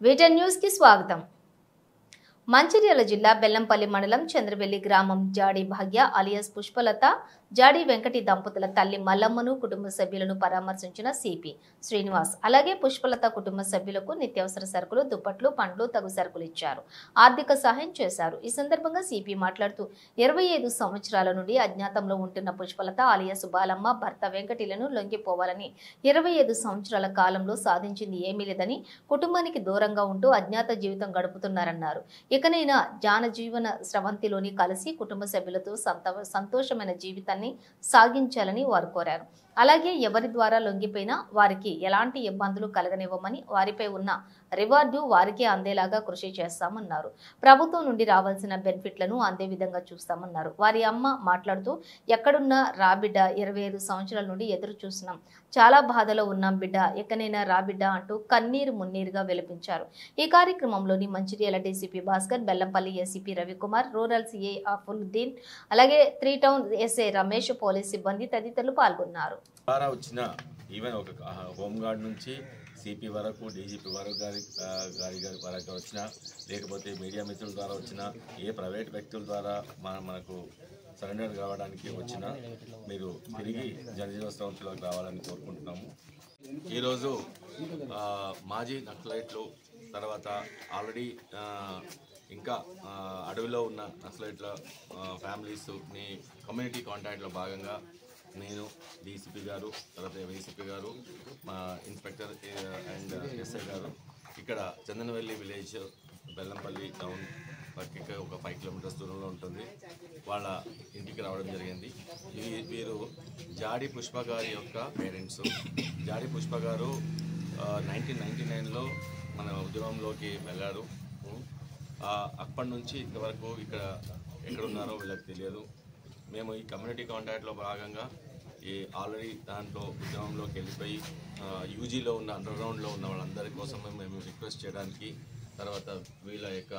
వీటెన్ news కి స్వాగతం. మంచిర్యాల జిల్లా బెల్లంపల్లి మండలం చంద్రవెల్లి గ్రామం జాడి భాగ్య అలియాస్ పుష్పలత, జాడి వెంకటి దంపతుల తల్లి మల్లమ్మను, కుటుంబ సభ్యులను పరామర్శించిన సిపి శ్రీనివాస్. అలాగే పుష్పలత కుటుంబ సభ్యులకు నిత్యావసర సరుకులు, దుప్పట్లు, పండ్లు, తగు సరుకులు ఇచ్చారు. ఆర్థిక సహాయం చేశారు. ఈ సందర్భంగా సిపి మాట్లాడుతూ 25 సంవత్సరాల నుండి అజ్ఞాతంలో ఉంటున్న పుష్పలత అలియాస్ బాలమ్మ భర్త వెంకటిలను లొంగిపోవాలని 25 సంవత్సరాల కాలంలో సాధించింది ఏమీ లేదని, కుటుంబానికి దూరంగా ఉంటూ అజ్ఞాత జీవితం గడుపుతున్నారన్నారు. ఇకనైనా జానజీవన స్రవంతిలోని కలిసి కుటుంబ సభ్యులతో సంతోషమైన జీవితాన్ని సాగించాలని వారు కోరారు. అలాగే ఎవరి ద్వారా లొంగిపోయినా వారికి ఎలాంటి ఇబ్బందులు కలగనివ్వమని, వారిపై ఉన్న రివార్డు వారికే అందేలాగా కృషి చేస్తామన్నారు. ప్రభుత్వం నుండి రావాల్సిన బెనిఫిట్లను అందే విధంగా చూస్తామన్నారు. వారి అమ్మ మాట్లాడుతూ, ఎక్కడున్నా రా బిడ్డ, 25 సంవత్సరాల నుండి ఎదురు చూస్తున్నాం, చాలా బాధలో ఉన్నాం బిడ్డ, ఎక్కనైనా రా బిడ్డ అంటూ కన్నీరు మున్నీరుగా విలపించారు. ఈ కార్యక్రమంలోని Mancherial DCP Bhaskar, Bellampalli ACP Ravikumar, rural CI Afuluddin, అలాగే 3 టౌన్ ఎస్ఐ రమేష్, పోలీస్ సిబ్బంది తదితరులు పాల్గొన్నారు. వచ్చిన ఈవెన్ ఒక హోమ్ గార్డ్ నుంచి సిపి వరకు, డీజీపీ వరకు గారి వరకు వచ్చిన, లేకపోతే మీడియా మిత్రుల ద్వారా వచ్చిన, ఏ ప్రైవేట్ వ్యక్తుల ద్వారా మనకు సరెండర్ కావడానికి వచ్చిన మీరు తిరిగి జనజీవన స్రవంతిలోకి రావాలని కోరుకుంటున్నాము. ఈరోజు మాజీ నక్సలైట్లు, తర్వాత ఆల్రెడీ ఇంకా అడవిలో ఉన్న నక్సలైట్ల ఫ్యామిలీస్ని కమ్యూనిటీ కాంటాక్ట్లో భాగంగా నేను, డీసీపీ గారు, తర్వాత ఏసీపీ గారు, మా ఇన్స్పెక్టర్ అండ్ ఎస్ఐ గారు ఇక్కడ చందనవెల్లి విలేజ్ బెల్లంపల్లి టౌన్ పక్కకి ఒక 5 కిలోమీటర్స్ దూరంలో ఉంటుంది, వాళ్ళ ఇంటికి రావడం జరిగింది. వీరు జాడి పుష్ప గారి యొక్క పేరెంట్స్. జాడి పుష్ప గారు 1999లో మన ఉద్యమంలోకి వెళ్ళారు. అప్పటి నుంచి ఇంతవరకు ఇక్కడ ఎక్కడున్నారో వీళ్ళకి తెలియదు. మేము ఈ కమ్యూనిటీ కాంటాక్ట్లో భాగంగా ఆల్రెడీ దాంట్లో ఉద్యమంలోకి వెళ్ళిపోయి యూజీలో ఉన్న అండర్ గ్రౌండ్లో ఉన్న వాళ్ళందరి కోసం మేము రిక్వెస్ట్ చేయడానికి, తర్వాత వీళ్ళ యొక్క